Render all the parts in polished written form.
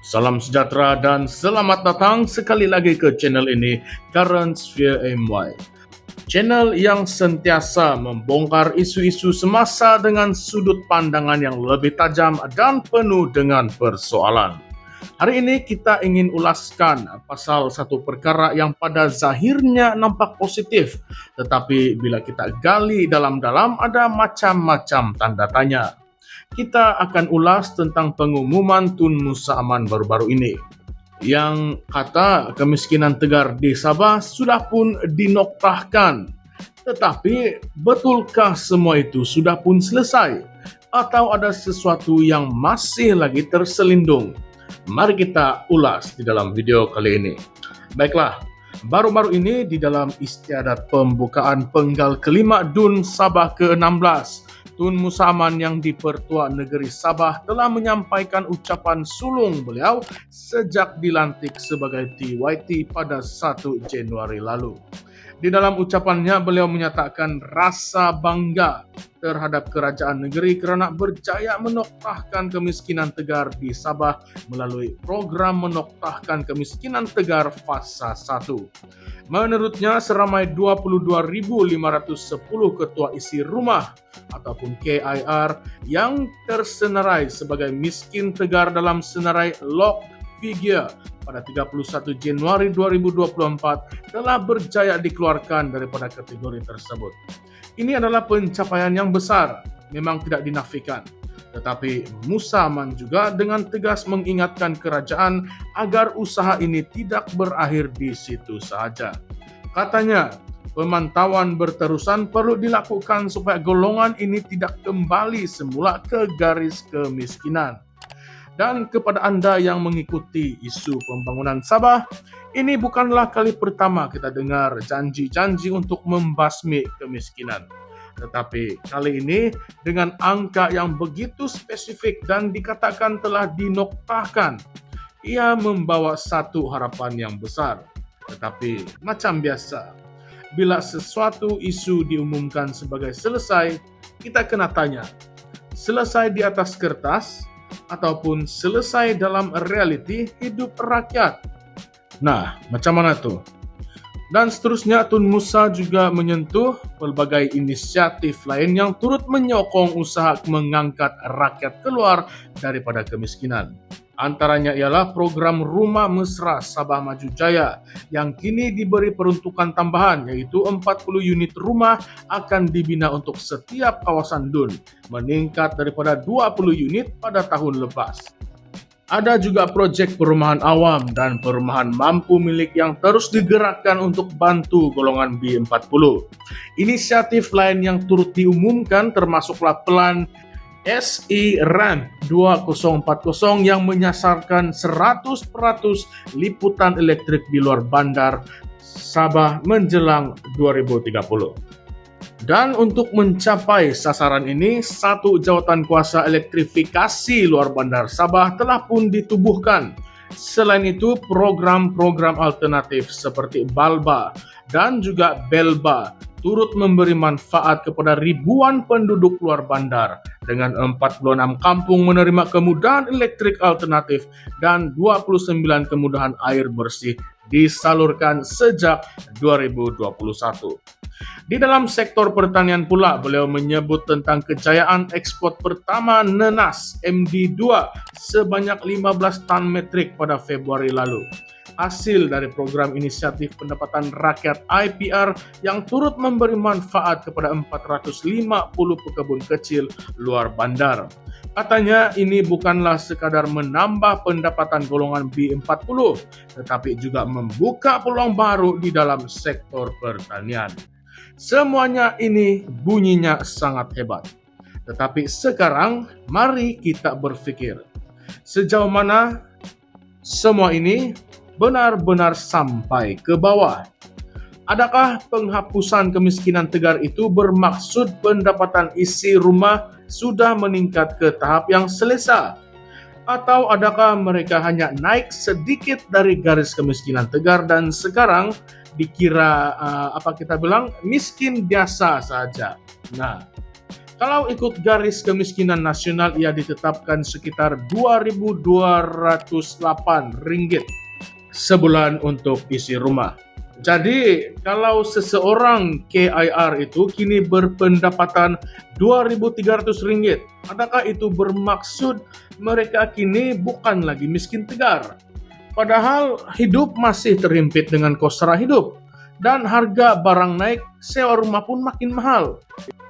Salam sejahtera dan selamat datang sekali lagi ke channel ini, Current Sphere MY. Channel yang sentiasa membongkar isu-isu semasa dengan sudut pandangan yang lebih tajam dan penuh dengan persoalan. Hari ini kita ingin ulaskan pasal satu perkara yang pada zahirnya nampak positif, tetapi bila kita gali dalam-dalam ada macam-macam tanda tanya. Kita akan ulas tentang pengumuman Tun Musa Aman baru-baru ini, yang kata kemiskinan tegar di Sabah sudah pun dinoktahkan. Tetapi betulkah semua itu sudah pun selesai? Atau ada sesuatu yang masih lagi terselindung? Mari kita ulas di dalam video kali ini. Baiklah, baru-baru ini di dalam istiadat pembukaan penggal kelima DUN Sabah ke-16, Tun Musa Aman yang dipertua negeri Sabah telah menyampaikan ucapan sulung beliau sejak dilantik sebagai TYT pada 1 Januari lalu. Di dalam ucapannya, beliau menyatakan rasa bangga terhadap kerajaan negeri kerana berjaya menoktahkan kemiskinan tegar di Sabah melalui program menoktahkan kemiskinan tegar fasa 1. Menurutnya, seramai 22.510 ketua isi rumah ataupun KIR yang tersenarai sebagai miskin tegar dalam senarai log figure pada 31 Januari 2024 telah berjaya dikeluarkan daripada kategori tersebut. Ini adalah pencapaian yang besar, memang tidak dinafikan. Tetapi Musa Aman juga dengan tegas mengingatkan kerajaan agar usaha ini tidak berakhir di situ saja. Katanya, pemantauan berterusan perlu dilakukan supaya golongan ini tidak kembali semula ke garis kemiskinan. Dan kepada Anda yang mengikuti isu pembangunan Sabah, ini bukanlah kali pertama kita dengar janji-janji untuk membasmi kemiskinan. Tetapi kali ini dengan angka yang begitu spesifik dan dikatakan telah dinoktahkan, ia membawa satu harapan yang besar. Tetapi macam biasa, bila sesuatu isu diumumkan sebagai selesai, kita kena tanya, selesai di atas kertas ataupun selesai dalam realiti hidup rakyat? Nah, macam mana tuh? Dan seterusnya, Tun Musa juga menyentuh pelbagai inisiatif lain yang turut menyokong usaha mengangkat rakyat keluar daripada kemiskinan. Antaranya ialah program Rumah Mesra Sabah Maju Jaya yang kini diberi peruntukan tambahan, yaitu 40 unit rumah akan dibina untuk setiap kawasan DUN, meningkat daripada 20 unit pada tahun lepas. Ada juga projek perumahan awam dan perumahan mampu milik yang terus digerakkan untuk bantu golongan B40. Inisiatif lain yang turut diumumkan termasuklah pelan SE-RAMP 2040 yang menyasarkan 100% liputan elektrik di luar bandar Sabah menjelang 2030. Dan untuk mencapai sasaran ini, satu jawatan kuasa elektrifikasi luar bandar Sabah telah pun ditubuhkan. Selain itu, program-program alternatif seperti BALBA dan juga BELBA turut memberi manfaat kepada ribuan penduduk luar bandar dengan 46 kampung menerima kemudahan elektrik alternatif dan 29 kemudahan air bersih disalurkan sejak 2021. Di dalam sektor pertanian pula, beliau menyebut tentang kejayaan ekspor pertama nenas MD2 sebanyak 15 tan metrik pada Februari lalu. Hasil dari program inisiatif pendapatan rakyat IPR yang turut memberi manfaat kepada 450 pekebun kecil luar bandar. Katanya ini bukanlah sekadar menambah pendapatan golongan B40, tetapi juga membuka peluang baru di dalam sektor pertanian. Semuanya ini bunyinya sangat hebat. Tetapi sekarang mari kita berpikir, sejauh mana semua ini benar-benar sampai ke bawah? Adakah penghapusan kemiskinan tegar itu bermaksud pendapatan isi rumah sudah meningkat ke tahap yang selesa? Atau adakah mereka hanya naik sedikit dari garis kemiskinan tegar dan sekarang dikira miskin biasa saja? Nah, Kalau ikut garis kemiskinan nasional, ia ditetapkan sekitar Rp2.208 sebulan untuk isi rumah. Jadi, kalau seseorang KIR itu kini berpendapatan Rp2.300, adakah itu bermaksud mereka kini bukan lagi miskin tegar? Padahal hidup masih terhimpit dengan kos sara hidup, dan harga barang naik, sewa rumah pun makin mahal.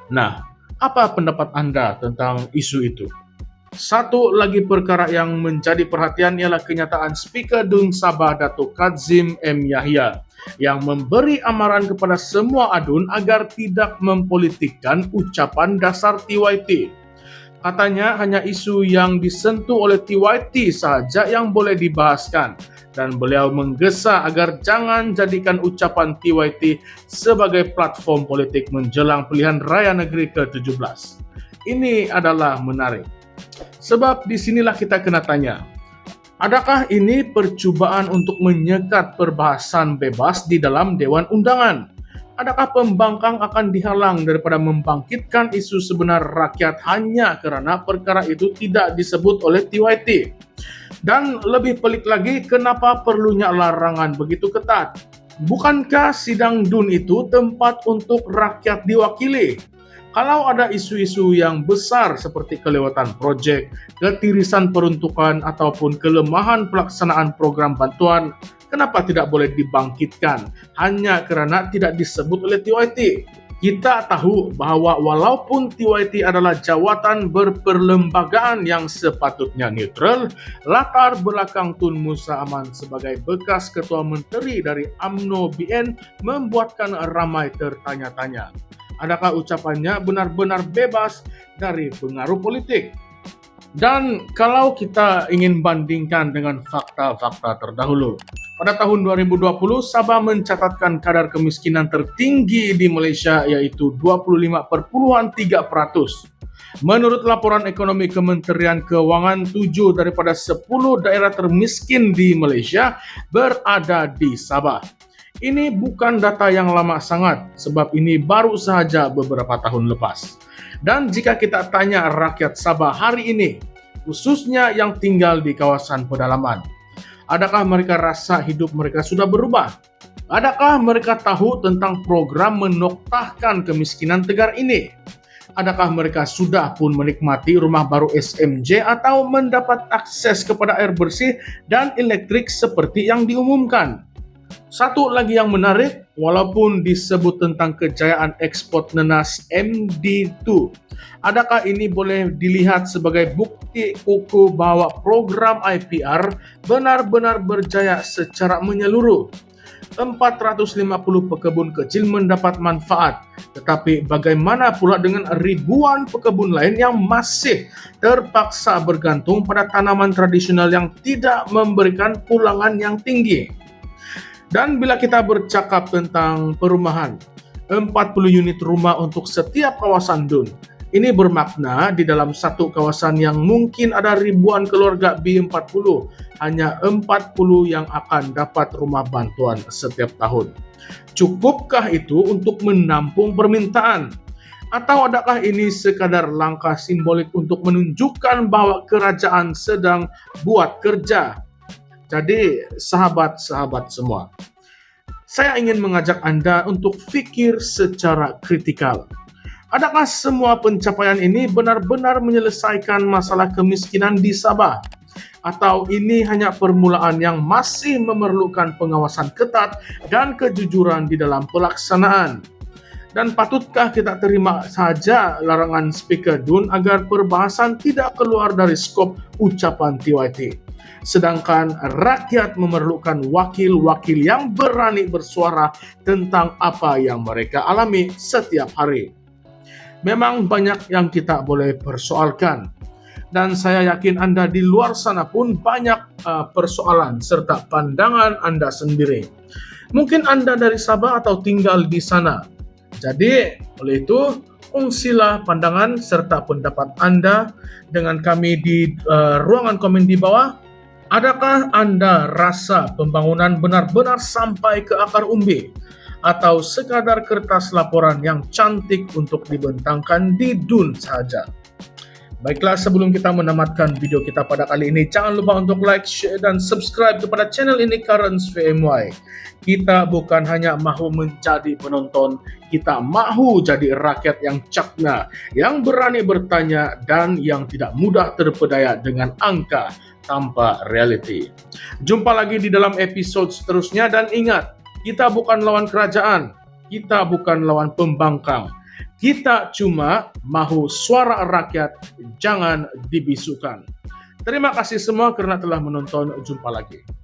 Nah, apa pendapat Anda tentang isu itu? Satu lagi perkara yang menjadi perhatian ialah kenyataan Speaker DUN Sabah Datuk Kadzim M. Yahya yang memberi amaran kepada semua adun agar tidak mempolitikkan ucapan dasar TYT. Katanya hanya isu yang disentuh oleh TYT saja yang boleh dibahaskan, dan beliau menggesa agar jangan jadikan ucapan TYT sebagai platform politik menjelang pilihan raya negeri ke-17. Ini adalah menarik. Sebab disinilah kita kena tanya, adakah ini percubaan untuk menyekat perbahasan bebas di dalam Dewan Undangan? Adakah pembangkang akan dihalang daripada membangkitkan isu sebenar rakyat hanya kerana perkara itu tidak disebut oleh TYT? Dan lebih pelik lagi, kenapa perlunya larangan begitu ketat? Bukankah sidang DUN itu tempat untuk rakyat diwakili? Kalau ada isu-isu yang besar seperti kelewatan projek, ketirisan peruntukan, ataupun kelemahan pelaksanaan program bantuan, kenapa tidak boleh dibangkitkan hanya kerana tidak disebut oleh TYT? Kita tahu bahawa walaupun TYT adalah jawatan berperlembagaan yang sepatutnya neutral, latar belakang Tun Musa Aman sebagai bekas Ketua Menteri dari UMNO BN membuatkan ramai tertanya-tanya. Adakah ucapannya benar-benar bebas dari pengaruh politik? Dan kalau kita ingin bandingkan dengan fakta-fakta terdahulu, pada tahun 2020, Sabah mencatatkan kadar kemiskinan tertinggi di Malaysia yaitu 25,3%. Menurut laporan ekonomi Kementerian Keuangan, 7 daripada 10 daerah termiskin di Malaysia berada di Sabah. Ini bukan data yang lama sangat, sebab ini baru sahaja beberapa tahun lepas. Dan jika kita tanya rakyat Sabah hari ini, khususnya yang tinggal di kawasan pedalaman, adakah mereka rasa hidup mereka sudah berubah? Adakah mereka tahu tentang program menoktahkan kemiskinan tegar ini? Adakah mereka sudah pun menikmati rumah baru SMJ atau mendapat akses kepada air bersih dan elektrik seperti yang diumumkan? Satu lagi yang menarik, walaupun disebut tentang kejayaan ekspor nenas MD2, adakah ini boleh dilihat sebagai bukti kukuh bahawa program IPR benar-benar berjaya secara menyeluruh? 450 pekebun kecil mendapat manfaat, tetapi bagaimana pula dengan ribuan pekebun lain yang masih terpaksa bergantung pada tanaman tradisional yang tidak memberikan pulangan yang tinggi? Dan bila kita bercakap tentang perumahan, 40 unit rumah untuk setiap kawasan DUN. Ini bermakna di dalam satu kawasan yang mungkin ada ribuan keluarga B40, hanya 40 yang akan dapat rumah bantuan setiap tahun. Cukupkah itu untuk menampung permintaan? Atau adakah ini sekadar langkah simbolik untuk menunjukkan bahawa kerajaan sedang buat kerja? Jadi, sahabat-sahabat semua, saya ingin mengajak Anda untuk fikir secara kritikal. Adakah semua pencapaian ini benar-benar menyelesaikan masalah kemiskinan di Sabah? Atau ini hanya permulaan yang masih memerlukan pengawasan ketat dan kejujuran di dalam pelaksanaan? Dan patutkah kita terima saja larangan Speaker DUN agar perbahasan tidak keluar dari skop ucapan TYT? Sedangkan rakyat memerlukan wakil-wakil yang berani bersuara tentang apa yang mereka alami setiap hari. Memang banyak yang kita boleh persoalkan, dan saya yakin Anda di luar sana pun banyak persoalan serta pandangan Anda sendiri. Mungkin Anda dari Sabah atau tinggal di sana. Jadi, oleh itu, ungsilah pandangan serta pendapat Anda dengan kami di ruangan komen di bawah. Adakah Anda rasa pembangunan benar-benar sampai ke akar umbi? atau sekadar kertas laporan yang cantik untuk dibentangkan di DUN saja. Baiklah, sebelum kita menamatkan video kita pada kali ini, jangan lupa untuk like, share, dan subscribe kepada channel ini Currents VMY. Kita bukan hanya mahu menjadi penonton, kita mahu jadi rakyat yang cakna, yang berani bertanya, dan yang tidak mudah terpedaya dengan angka tanpa reality. Jumpa lagi di dalam episode seterusnya, dan ingat, kita bukan lawan kerajaan, kita bukan lawan pembangkang. Kita cuma mahu suara rakyat jangan dibisukan. Terima kasih semua karena telah menonton. Jumpa lagi.